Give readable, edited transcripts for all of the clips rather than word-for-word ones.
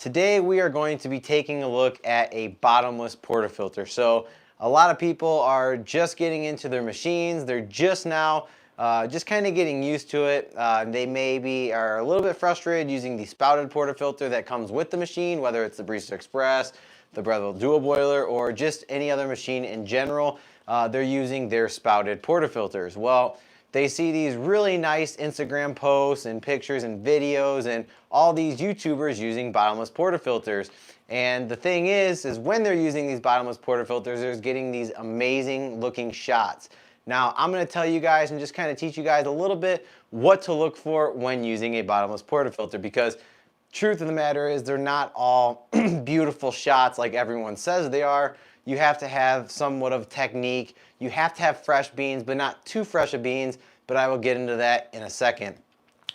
Today we are going to be taking a look at a bottomless portafilter. So a lot of people are just getting into their machines. They're just now just kind of getting used to it. They maybe are a little bit frustrated using the spouted portafilter that comes with the machine, whether it's the Barista Express, the Breville Dual Boiler, or just any other machine in general. They're using their spouted portafilters. Well, they see these really nice Instagram posts and pictures and videos and all these YouTubers using bottomless portafilters. And the thing is when they're using these bottomless portafilters, they're getting these amazing looking shots. Now, I'm going to tell you guys and just kind of teach you guys a little bit what to look for when using a bottomless portafilter, because truth of the matter is they're not all beautiful shots like everyone says they are. You have to have somewhat of technique. You have to have fresh beans, but not too fresh of beans, but I will get into that in a second.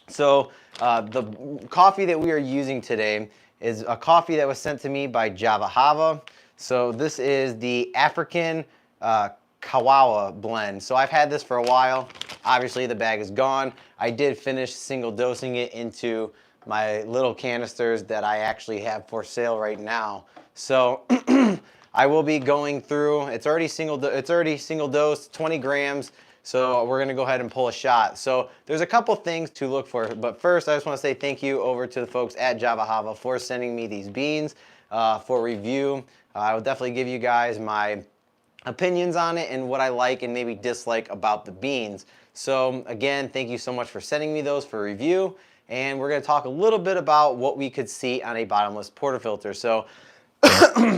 So the coffee that we are using today is a coffee that was sent to me by Java Hava. So this is the African Kawawa blend. So I've had this for a while. Obviously the bag is gone. I did finish single dosing it into my little canisters that I actually have for sale right now. So I will be going through, it's already single dose, 20 grams. So we're gonna go ahead and pull a shot. So there's a couple things to look for, but first I just wanna say thank you over to the folks at Java Hava for sending me these beans for review. I will definitely give you guys my opinions on it and what I like and maybe dislike about the beans. So again, thank you so much for sending me those for review. And we're gonna talk a little bit about what we could see on a bottomless portafilter. So,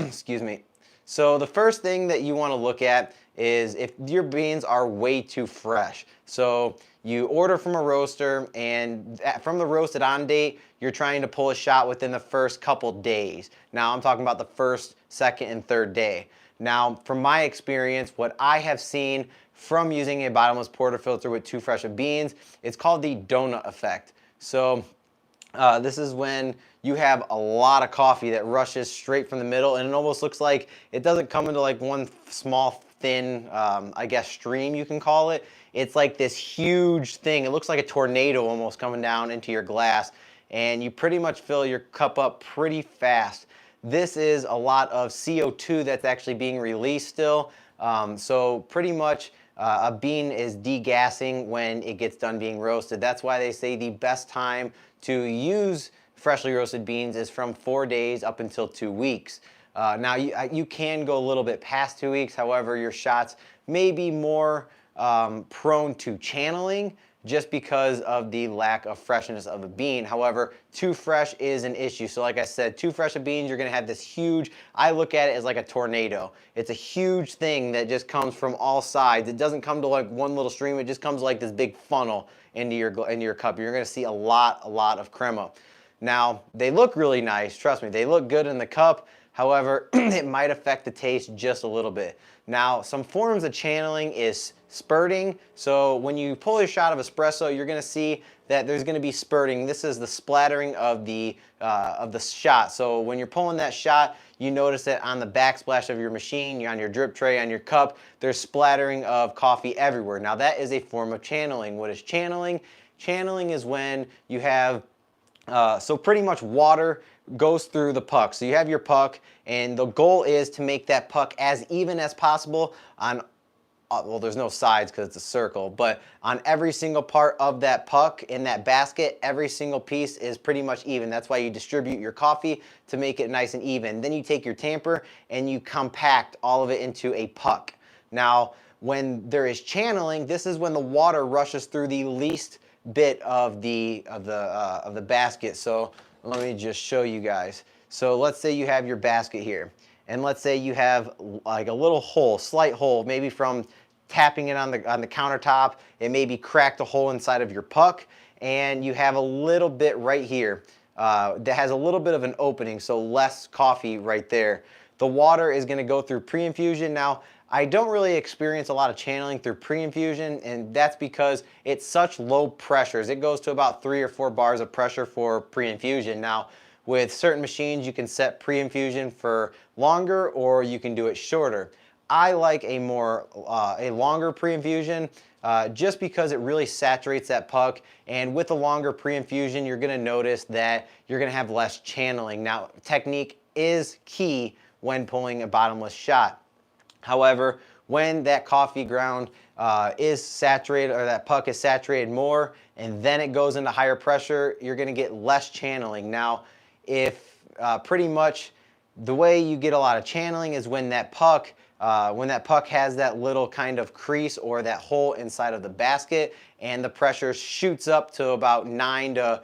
excuse me. So the first thing that you want to look at is if your beans are way too fresh. So you order from a roaster, and from the roasted on date, you're trying to pull a shot within the first couple days. Now I'm talking about the first, second, and third day. Now, from my experience, what I have seen from using a bottomless portafilter with too fresh of beans, it's called the donut effect. So this is when you have a lot of coffee that rushes straight from the middle, and it almost looks like it doesn't come into like one small thin, I guess, stream you can call it. It's like this huge thing. It looks like a tornado almost coming down into your glass, and you pretty much fill your cup up pretty fast. This is a lot of CO2 that's actually being released still. So pretty much a bean is degassing when it gets done being roasted. That's why they say the best time to use freshly roasted beans is from 4 days up until 2 weeks. Now you can go a little bit past 2 weeks. However, your shots may be more prone to channeling just because of the lack of freshness of the bean. However, too fresh is an issue. So like I said, too fresh of beans, you're gonna have this huge, I look at it as like a tornado. It's a huge thing that just comes from all sides. It doesn't come to like one little stream, it just comes like this big funnel into your cup. You're gonna see a lot of crema. Now, they look really nice, trust me, they look good in the cup. However, it might affect the taste just a little bit. Now, some forms of channeling is spurting. So when you pull a shot of espresso, you're gonna see that there's gonna be spurting. This is the splattering of the shot. So when you're pulling that shot, you notice that on the backsplash of your machine, you're on your drip tray, on your cup, there's splattering of coffee everywhere. Now that is a form of channeling. What is channeling? Channeling is when you have, so pretty much water goes through the puck. So you have your puck, and the goal is to make that puck as even as possible on, well, there's no sides because it's a circle, but on every single part of that puck in that basket, every single piece is pretty much even. That's why you distribute your coffee to make it nice and even. Then you take your tamper and you compact all of it into a puck. Now, when there is channeling, this is when the water rushes through the least bit of the basket. So let me just show you guys. So let's say you have your basket here, and let's say you have like a little hole, slight hole, maybe from tapping it on the countertop. It maybe cracked a hole inside of your puck, and you have a little bit right here that has a little bit of an opening, so less coffee right there. The water is going to go through pre-infusion. Now, I don't really experience a lot of channeling through pre-infusion, and that's because it's such low pressures. It goes to about 3 or 4 bars of pressure for pre-infusion. Now, with certain machines, you can set pre-infusion for longer or you can do it shorter. I like a longer pre-infusion just because it really saturates that puck. And with a longer pre-infusion, you're going to notice that you're going to have less channeling. Now, technique is key when pulling a bottomless shot. However, when that coffee ground is saturated, or that puck is saturated more, and then it goes into higher pressure, you're going to get less channeling. Now, if pretty much the way you get a lot of channeling is when that puck has that little kind of crease or that hole inside of the basket, and the pressure shoots up to about 9 to,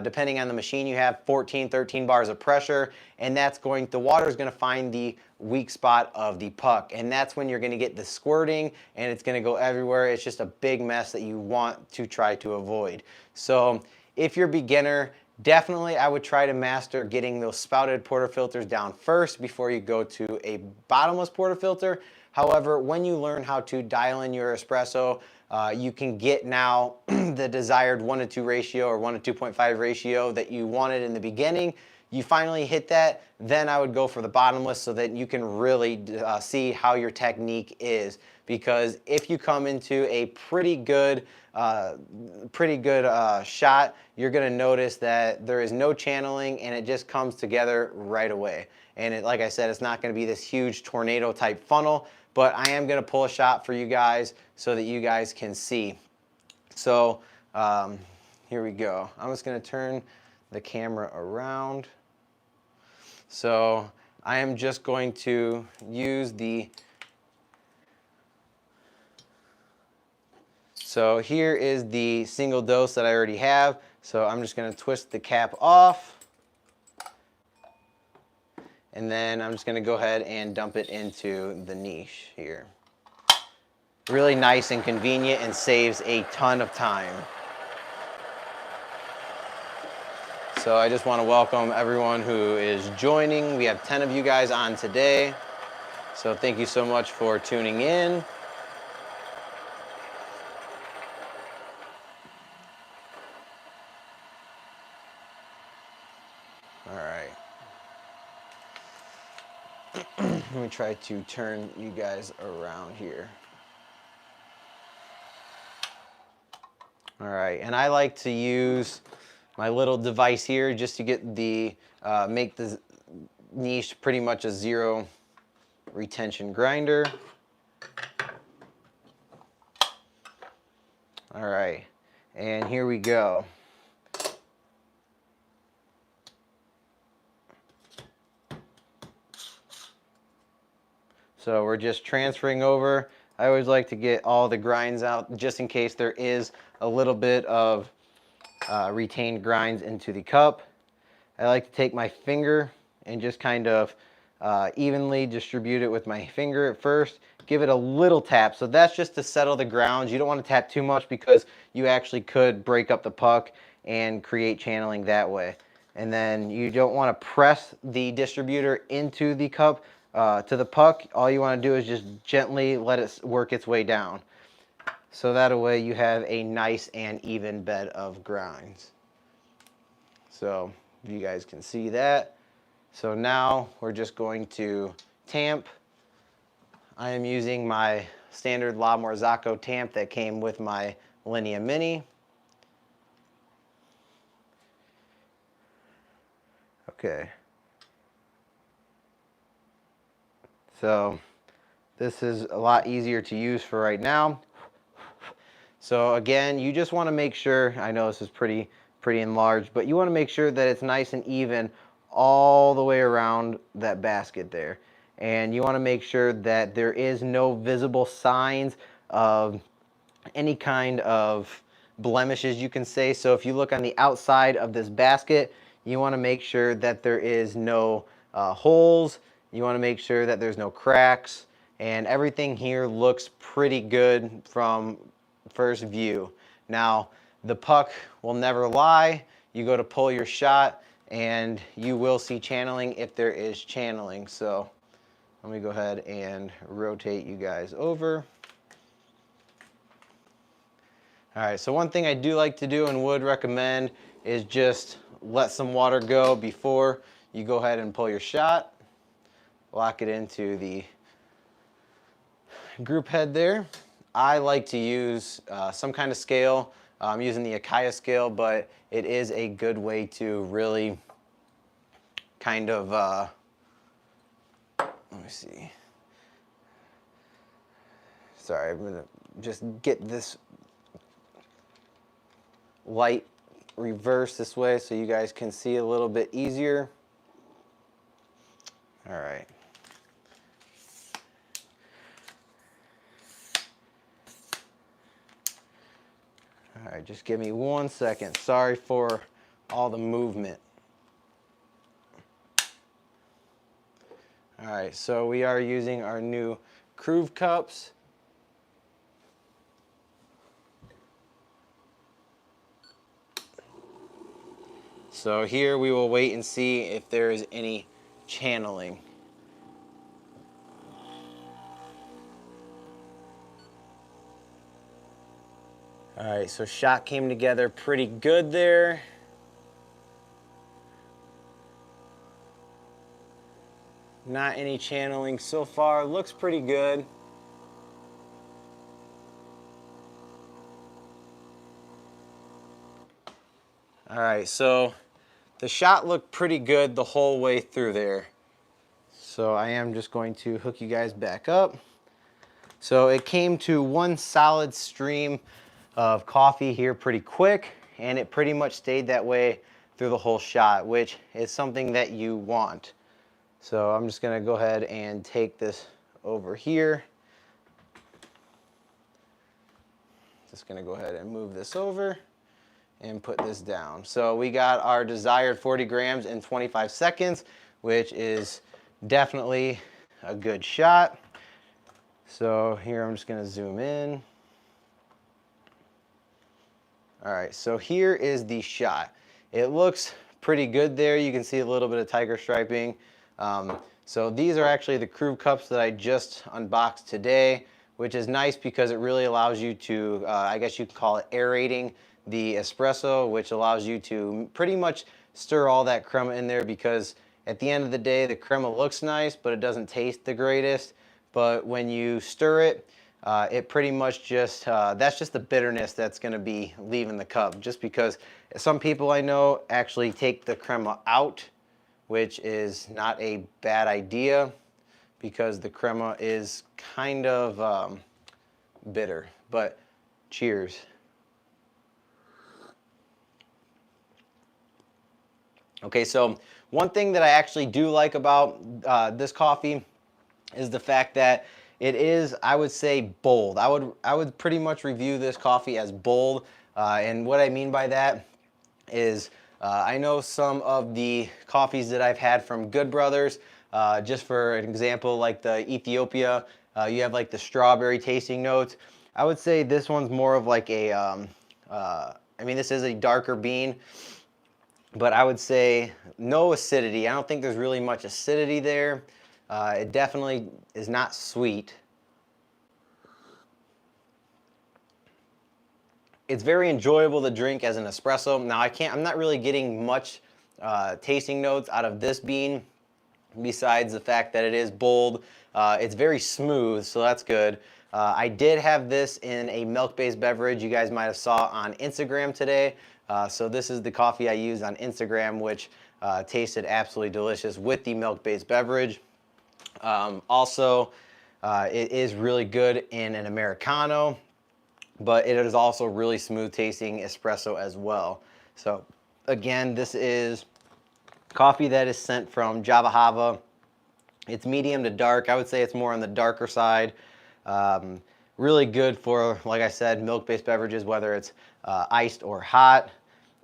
depending on the machine you have, 14, 13 bars of pressure, and the water is going to find the weak spot of the puck, and that's when you're going to get the squirting, and it's going to go everywhere. It's just a big mess that you want to try to avoid. So if you're a beginner, definitely I would try to master getting those spouted portafilters down first before you go to a bottomless portafilter. However, when you learn how to dial in your espresso, you can get now the desired 1:2 ratio or 1:2.5 ratio that you wanted in the beginning. You finally hit that, then I would go for the bottomless so that you can really see how your technique is. Because if you come into a pretty good shot, you're going to notice that there is no channeling and it just comes together right away. And like I said, it's not going to be this huge tornado type funnel, but I am going to pull a shot for you guys so that you guys can see. So here we go. I'm just going to turn the camera around. So I am just going to use so here is the single dose that I already have. So I'm just going to twist the cap off. And then I'm just going to go ahead and dump it into the niche here. Really nice and convenient and saves a ton of time. So I just want to welcome everyone who is joining. We have 10 of you guys on today. So thank you so much for tuning in. All right. Let me try to turn you guys around here. All right, and I like to use my little device here just to get make the niche pretty much a zero retention grinder. All right, and here we go. So we're just transferring over. I always like to get all the grinds out just in case there is a little bit of retained grinds into the cup. I like to take my finger and just kind of evenly distribute it with my finger at first. Give it a little tap. So that's just to settle the grounds. You don't want to tap too much because you actually could break up the puck and create channeling that way. And then you don't want to press the distributor into the cup to the puck. All you want to do is just gently let it work its way down. So that way you have a nice and even bed of grinds. So you guys can see that. So now we're just going to tamp. I am using my standard La Morzocco tamp that came with my Linea Mini. Okay. So this is a lot easier to use for right now. So again, you just want to make sure, I know this is pretty enlarged, but you want to make sure that it's nice and even all the way around that basket there. And you want to make sure that there is no visible signs of any kind of blemishes, you can say. So if you look on the outside of this basket, you want to make sure that there is no holes. You want to make sure that there's no cracks, and everything here looks pretty good from first view. Now, the puck will never lie. You go to pull your shot and you will see channeling if there is channeling. So let me go ahead and rotate you guys over. All right, so one thing I do like to do and would recommend is just let some water go before you go ahead and pull your shot. Lock it into the group head there. I like to use some kind of scale. I'm using the Akaya scale, but it is a good way to really kind of, let me see. Sorry, I'm gonna just get this light reversed this way so you guys can see a little bit easier. All right. All right, just give me 1 second. Sorry for all the movement. All right, so we are using our new Groove cups. So here we will wait and see if there is any channeling. All right, so shot came together pretty good there. Not any channeling so far, looks pretty good. All right, so the shot looked pretty good the whole way through there. So I am just going to hook you guys back up. So it came to one solid stream of coffee here pretty quick, and it pretty much stayed that way through the whole shot, which is something that you want. So I'm just gonna go ahead and take this over here. Just gonna go ahead and move this over and put this down. So we got our desired 40 grams in 25 seconds, which is definitely a good shot. So here I'm just gonna zoom in. All right, so here is the shot. It looks pretty good there. You can see a little bit of tiger striping. So these are actually the Groove cups that I just unboxed today, which is nice because it really allows you to, I guess you could call it aerating the espresso, which allows you to pretty much stir all that crema in there, because at the end of the day, the crema looks nice, but it doesn't taste the greatest. But when you stir it, it pretty much just, that's just the bitterness that's gonna be leaving the cup, just because some people I know actually take the crema out, which is not a bad idea because the crema is kind of bitter. But cheers. Okay, so one thing that I actually do like about this coffee is the fact that it is, I would say, bold. I would pretty much review this coffee as bold, and what I mean by that is I know some of the coffees that I've had from Good Brothers, just for an example, like the Ethiopia, you have like the strawberry tasting notes. I would say this one's more of like a, I mean, this is a darker bean, but I would say no acidity. I don't think there's really much acidity there. It definitely is not sweet. It's very enjoyable to drink as an espresso. Now I'm not really getting much tasting notes out of this bean, besides the fact that it is bold. It's very smooth, so that's good. I did have this in a milk-based beverage you guys might have saw on Instagram today. So this is the coffee I used on Instagram, which tasted absolutely delicious with the milk-based beverage. Also, it is really good in an Americano, but it is also really smooth tasting espresso as well. So again, this is coffee that is sent from Java Hava. It's medium to dark. I would say it's more on the darker side. Really good for, like I said, milk-based beverages, whether it's iced or hot.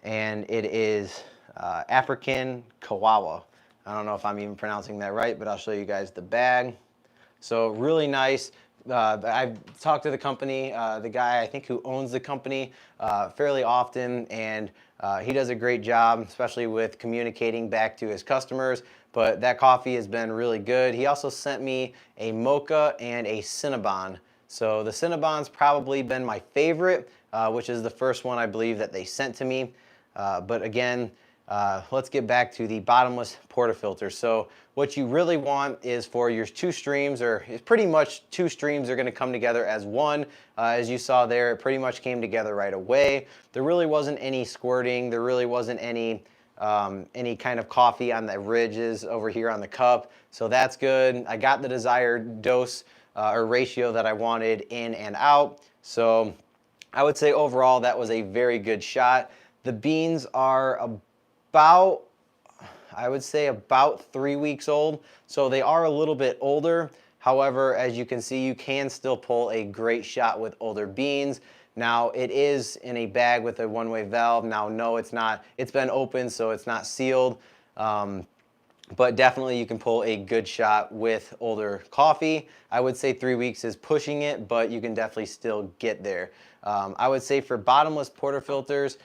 And it is African Kawawa. I don't know if I'm even pronouncing that right, but I'll show you guys the bag. So really nice. I've talked to the company, the guy I think who owns the company fairly often, and he does a great job, especially with communicating back to his customers. But that coffee has been really good. He also sent me a mocha and a Cinnabon. So the Cinnabon's probably been my favorite, which is the first one I believe that they sent to me. But again, let's get back to the bottomless portafilter. So what you really want is for your two streams, or it's pretty much two streams are going to come together as one. As you saw there, it pretty much came together right away. There really wasn't any squirting. There really wasn't any kind of coffee on the ridges over here on the cup. So that's good. I got the desired dose or ratio that I wanted in and out. So I would say overall that was a very good shot. The beans are about, I would say about 3 weeks old. So they are a little bit older. However, as you can see, you can still pull a great shot with older beans. Now it is in a bag with a one-way valve. Now, no, it's not. It's been opened, so it's not sealed. But definitely you can pull a good shot with older coffee. I would say 3 weeks is pushing it, but you can definitely still get there. I would say for bottomless portafilters,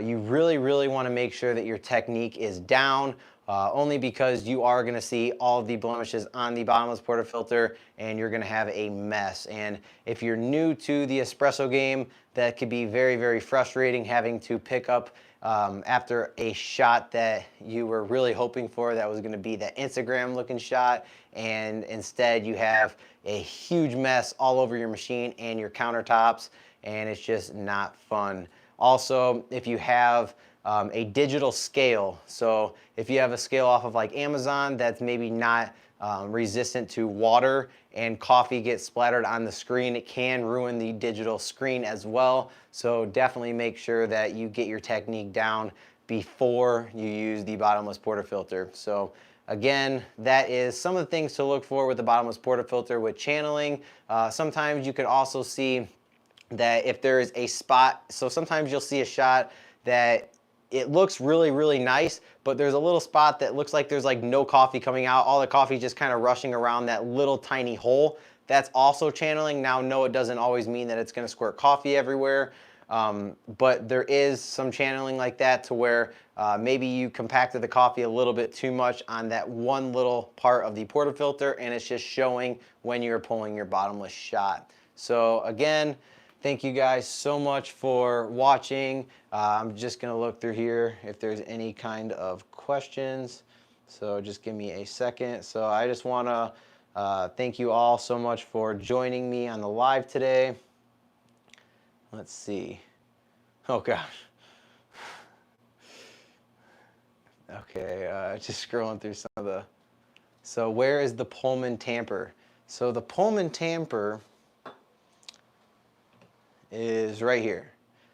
you really want to make sure that your technique is down, only because you are going to see all of the blemishes on the bottomless portafilter and you're going to have a mess. And if you're new to the espresso game, that could be very frustrating, having to pick up after a shot that you were really hoping for, that was going to be that Instagram looking shot, and instead you have a huge mess all over your machine and your countertops, and it's just not fun. Also, if you have a digital scale, so if you have a scale off of like Amazon that's maybe not resistant to water and coffee gets splattered on the screen, it can ruin the digital screen as well. So definitely make sure that you get your technique down before you use the bottomless portafilter. So again, that is some of the things to look for with the bottomless portafilter with channeling. Sometimes you can also see that if there is a spot, so sometimes you'll see a shot that it looks really nice, but there's a little spot that looks like there's like no coffee coming out. All the coffee just kind of rushing around that little tiny hole. That's also channeling. Now, no, it doesn't always mean that it's going to squirt coffee everywhere, but there is some channeling like that to where maybe you compacted the coffee a little bit too much on that one little part of the portafilter, and it's just showing when you're pulling your bottomless shot. So again, thank you guys so much for watching. I'm just gonna look through here if there's any kind of questions. So just give me a second. So I just wanna thank you all so much for joining me on the live today. Let's see. Oh gosh. Okay, just scrolling through some of the. So where is the Pullman Tamper? So the Pullman Tamper is right here.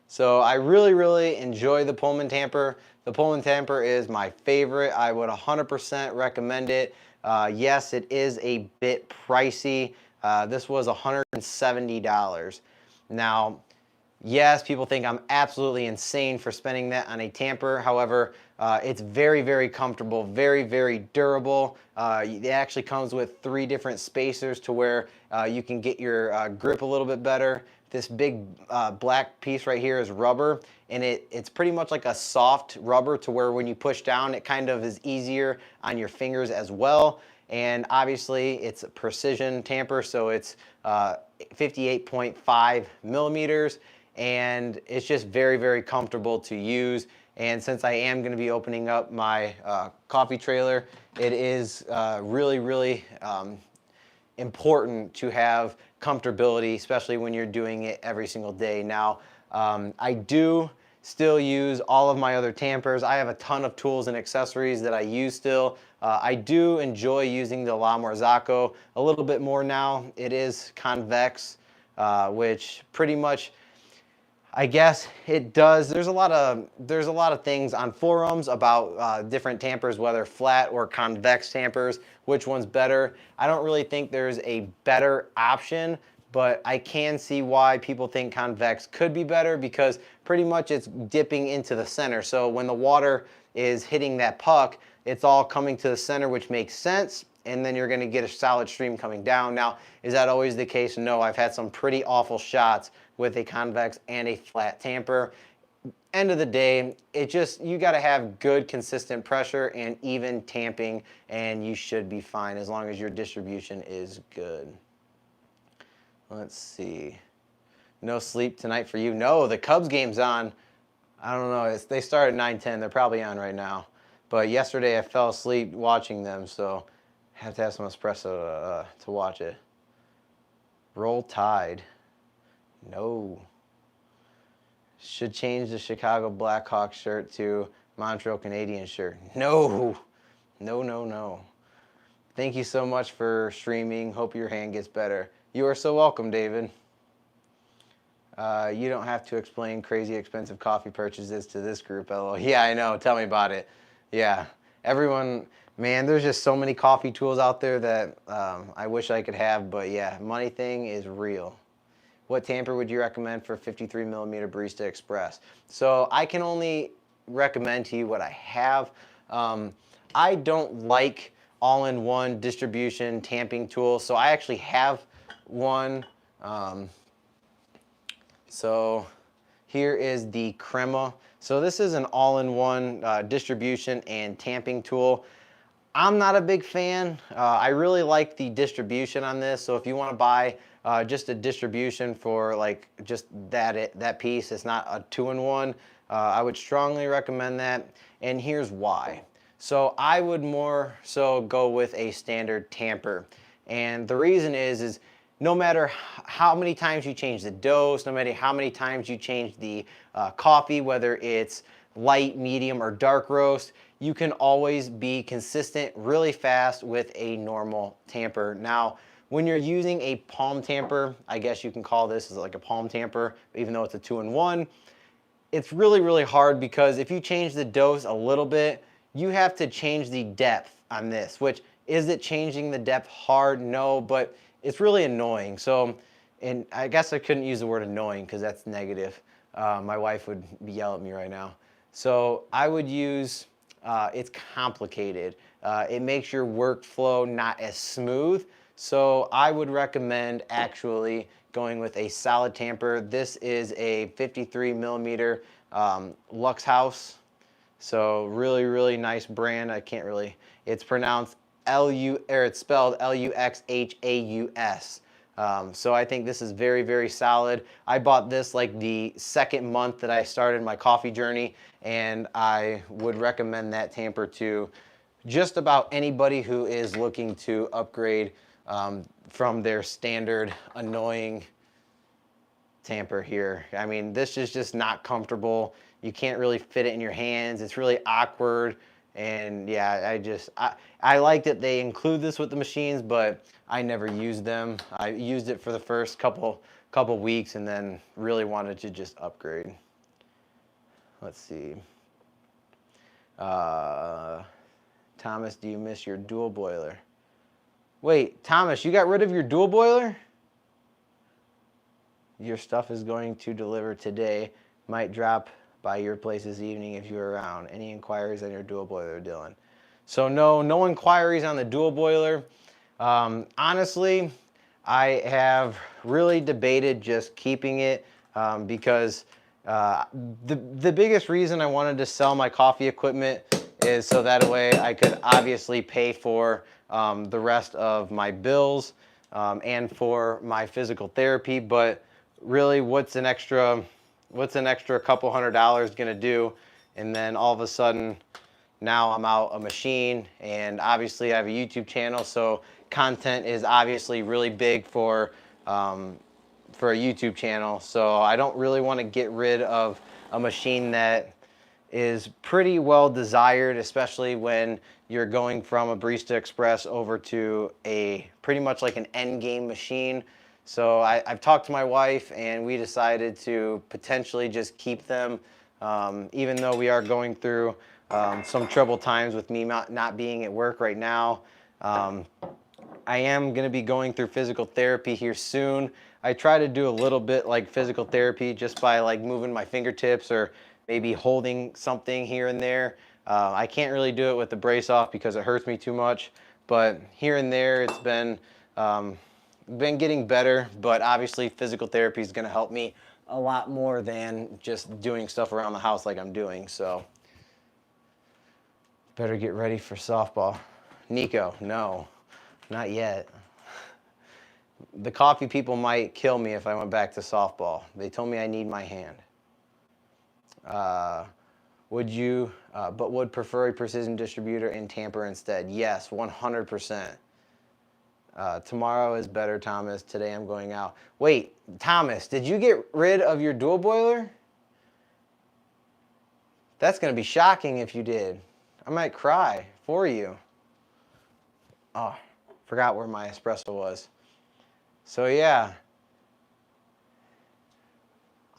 So I really enjoy the Pullman Tamper. The Pullman Tamper is my favorite. I would 100% recommend it. Yes, it is a bit pricey. This was $170. Now, yes, people think I'm absolutely insane for spending that on a Tamper. However, it's very comfortable, very durable. It actually comes with 3 different spacers to where you can get your grip a little bit better. This big black piece right here is rubber, and it's pretty much like a soft rubber to where when you push down, it kind of is easier on your fingers as well. And obviously it's a precision tamper, so it's 58.5 millimeters, and it's just very comfortable to use. And since I am going to be opening up my coffee trailer, it is really important to have comfortability, especially when you're doing it every single day. Now, I do still use all of my other Tampers. I have a ton of tools and accessories that I use still. I do enjoy using the La Marzocco a little bit more now. It is Convex, which pretty much, I guess it does. There's a lot of things on forums about different Tampers, whether flat or convex Tampers, which one's better. I don't really think there's a better option, but I can see why people think convex could be better, because pretty much it's dipping into the center. So when the water is hitting that puck, it's all coming to the center, which makes sense. And then you're going to get a solid stream coming down. Now, is that always the case? No, I've had some pretty awful shots with a convex and a flat tamper. End of the day, you got to have good consistent pressure and even tamping, and you should be fine as long as your distribution is good. Let's see. No sleep tonight for you. No, the Cubs game's on. I don't know. They start at 9:10. They're probably on right now. But yesterday I fell asleep watching them, so I have to have some espresso to watch it. Roll Tide. No. Should change the Chicago Blackhawks shirt to Montreal Canadiens shirt. No. No, no, no. Thank you so much for streaming. Hope your hand gets better. You are so welcome, David. You don't have to explain crazy expensive coffee purchases to this group, LOL. Yeah, I know. Tell me about it. Yeah. Everyone, man, there's just so many coffee tools out there that I wish I could have. But yeah, money thing is real. What tamper would you recommend for 53 millimeter Barista Express? So I can only recommend to you what I have. I don't like all-in-one distribution tamping tool, so I actually have one. So here is the Crema. So this is an all-in-one distribution and tamping tool. I'm not a big fan. I really like the distribution on this. So if you want to buy just a distribution for like just that piece, it's not a two-in-one, I would strongly recommend that. And here's why. So I would more so go with a standard tamper. And the reason is no matter how many times you change the dose, no matter how many times you change the coffee, whether it's light, medium, or dark roast, you can always be consistent really fast with a normal tamper. Now, when you're using a palm tamper, I guess you can call this as like a palm tamper, even though it's a two-in-one, it's really, really hard because if you change the dose a little bit, you have to change the depth on this, which is it changing the depth hard? No, but it's really annoying. So, and I guess I couldn't use the word annoying because that's negative. My wife would yell at me right now. So I would use, it's complicated. It makes your workflow not as smooth. So I would recommend actually going with a solid tamper. This is a 53 millimeter Lux House. So really, really nice brand. I can't really, it's pronounced it's spelled Luxhaus. So I think this is very, very solid. I bought this like the second month that I started my coffee journey, and I would recommend that tamper to just about anybody who is looking to upgrade from their standard annoying tamper here. I mean, this is just not comfortable. You can't really fit it in your hands. It's really awkward. And yeah, I like that they include this with the machines, but I never used them. I used it for the first couple weeks and then really wanted to just upgrade. Let's see. Thomas, do you miss your dual boiler? Wait, Thomas, you got rid of your dual boiler? Your stuff is going to deliver today. Might drop by your place this evening if you're around. Any inquiries on your dual boiler, Dylan? So no inquiries on the dual boiler. Honestly, I have really debated just keeping it because the biggest reason I wanted to sell my coffee equipment is so that way I could obviously pay for the rest of my bills and for my physical therapy. But really, what's an extra couple $100 gonna do? And then all of a sudden, now I'm out a machine, and obviously I have a YouTube channel, so content is obviously really big for a YouTube channel. So I don't really want to get rid of a machine that is pretty well desired, especially when you're going from a Barista Express over to a pretty much like an end game machine. So I've talked to my wife, and we decided to potentially just keep them, even though we are going through some troubled times with me not being at work right now. I am going to be going through physical therapy here soon. I try to do a little bit like physical therapy just by like moving my fingertips or maybe holding something here and there. I can't really do it with the brace off because it hurts me too much, but here and there it's been getting better. But obviously physical therapy is going to help me a lot more than just doing stuff around the house like I'm doing. So better get ready for softball. Nico, no, not yet. The coffee people might kill me if I went back to softball. They told me I need my hand. But would prefer a precision distributor and tamper instead? Yes, 100%. Tomorrow is better, Thomas. Today I'm going out. Wait, Thomas, did you get rid of your dual boiler? That's going to be shocking if you did. I might cry for you. Oh, forgot where my espresso was. So yeah,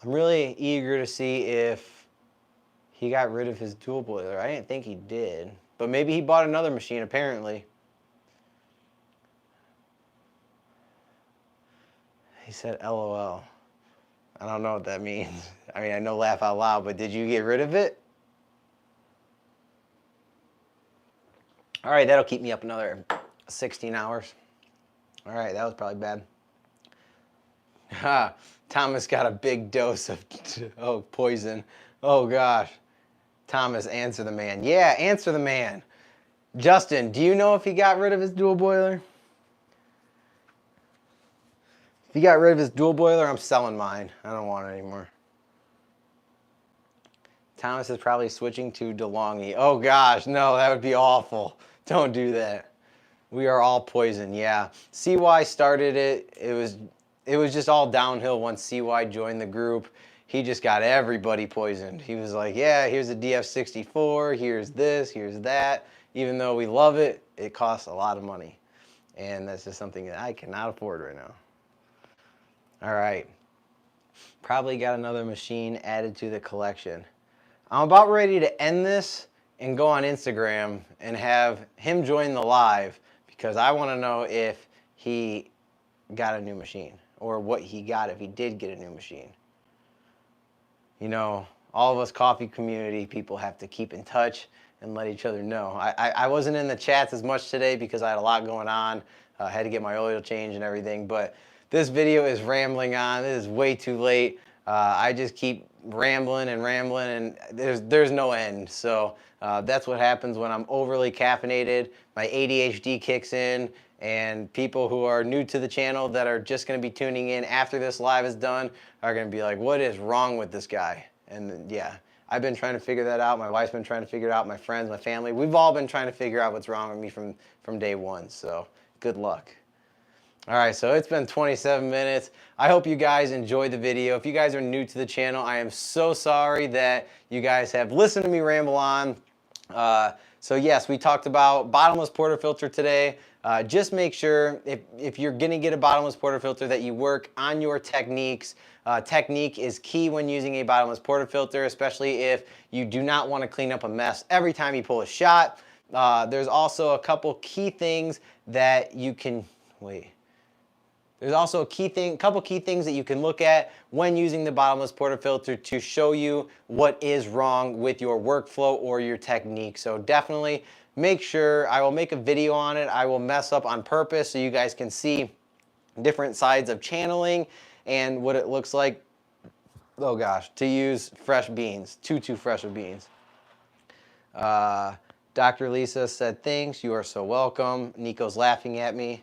I'm really eager to see if he got rid of his dual boiler. I didn't think he did, but maybe he bought another machine apparently. He said LOL. I don't know what that means. I mean, I know laugh out loud, but did you get rid of it? All right, that'll keep me up another 16 hours. All right, that was probably bad. Ha, Thomas got a big dose of poison. Oh gosh. Thomas, answer the man. Yeah, answer the man. Justin, do you know if he got rid of his dual boiler? If he got rid of his dual boiler, I'm selling mine. I don't want it anymore. Thomas is probably switching to DeLonghi. Oh gosh, no, that would be awful. Don't do that. We are all poison, yeah. CY started it. It was just all downhill once CY joined the group. He just got everybody poisoned. He was like, yeah, here's a DF64, here's this, here's that. Even though we love it, it costs a lot of money. And that's just something that I cannot afford right now. All right. Probably got another machine added to the collection. I'm about ready to end this and go on Instagram and have him join the live because I want to know if he got a new machine or what he got if he did get a new machine. You know, all of us coffee community people have to keep in touch and let each other know. I wasn't in the chats as much today because I had a lot going on. I had to get my oil change and everything, but this video is rambling on. It is way too late. I just keep rambling and there's no end. So that's what happens when I'm overly caffeinated. My ADHD kicks in, and people who are new to the channel that are just going to be tuning in after this live is done are going to be like, what is wrong with this guy? And yeah, I've been trying to figure that out. My wife's been trying to figure it out. My friends, my family, we've all been trying to figure out what's wrong with me from day one. So good luck. All right, so it's been 27 minutes. I hope you guys enjoyed the video. If you guys are new to the channel, I am so sorry that you guys have listened to me ramble on. So yes, we talked about bottomless portafilter today. Just make sure if you're gonna get a bottomless portafilter that you work on your techniques. Technique is key when using a bottomless portafilter, especially if you do not want to clean up a mess every time you pull a shot. There's also a couple key things that you can, There's also a couple key things that you can look at when using the bottomless portafilter to show you what is wrong with your workflow or your technique. So definitely make sure, I will make a video on it. I will mess up on purpose so you guys can see different sides of channeling and what it looks like, oh gosh, to use fresh beans, too fresh of beans. Dr. Lisa said, thanks, you are so welcome. Nico's laughing at me.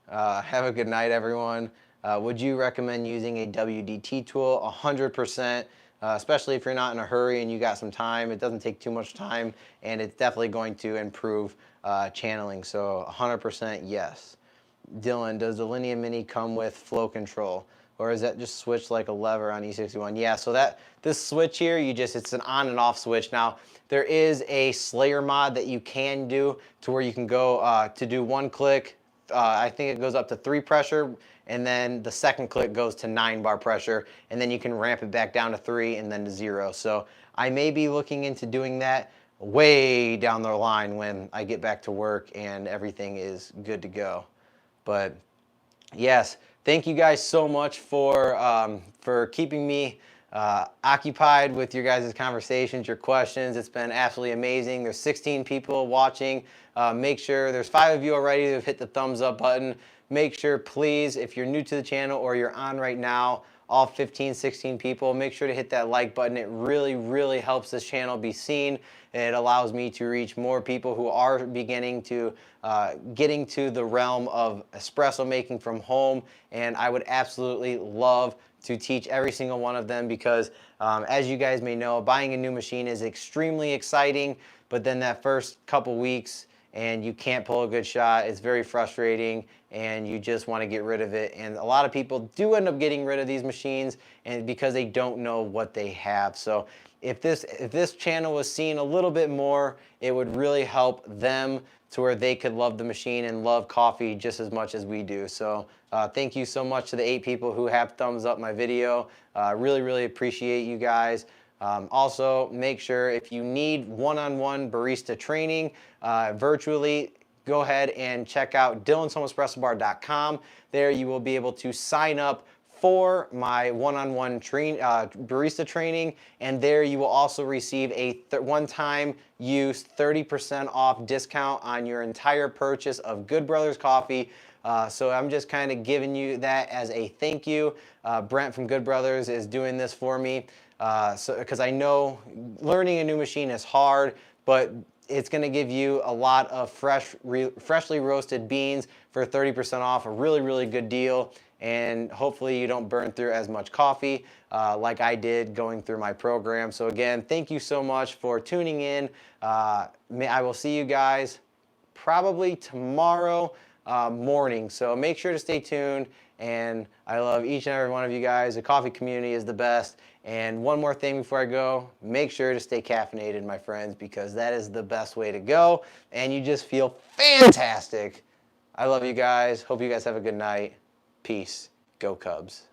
Have a good night, everyone. Would you recommend using a WDT tool? 100%, especially if you're not in a hurry and you got some time. It doesn't take too much time, and it's definitely going to improve channeling. So 100% yes. Dylan, does the Linea Mini come with flow control, or is that just switched like a lever on E61? Yeah, so this switch here, it's an on and off switch. Now, there is a Slayer mod that you can do to where you can go to do one click. I think it goes up to 3 pressure, and then the second click goes to 9 bar pressure, and then you can ramp it back down to 3 and then to 0. So I may be looking into doing that way down the line when I get back to work and everything is good to go. But yes, thank you guys so much for keeping me occupied with your guys' conversations, your questions. It's been absolutely amazing. There's 16 people watching. Make sure, there's 5 of you already who have hit the thumbs up button. Make sure, please, if you're new to the channel or you're on right now, all 15, 16 people, make sure to hit that like button. It really, really helps this channel be seen. It allows me to reach more people who are beginning to getting to the realm of espresso making from home, and I would absolutely love to teach every single one of them because as you guys may know, buying a new machine is extremely exciting, but then that first couple weeks and you can't pull a good shot, it's very frustrating and you just want to get rid of it. And a lot of people do end up getting rid of these machines and because they don't know what they have. So if this channel was seen a little bit more, it would really help them to where they could love the machine and love coffee just as much as we do. So thank you so much to the 8 people who have thumbs up my video. Really, really appreciate you guys. Also, make sure if you need one-on-one barista training virtually, go ahead and check out Dylan'sHomeEspressoBar.com. There you will be able to sign up for my one-on-one barista training, and there you will also receive a one-time use 30% off discount on your entire purchase of Good Brothers Coffee. So I'm just kind of giving you that as a thank you. Brent from Good Brothers is doing this for me because I know learning a new machine is hard, but it's going to give you a lot of freshly roasted beans for 30% off, a really, really good deal. And hopefully you don't burn through as much coffee like I did going through my program. So again, thank you so much for tuning in. I will see you guys probably tomorrow morning. So make sure to stay tuned. And I love each and every one of you guys. The coffee community is the best. And one more thing before I go, make sure to stay caffeinated, my friends, because that is the best way to go. And you just feel fantastic. I love you guys. Hope you guys have a good night. Peace. Go Cubs.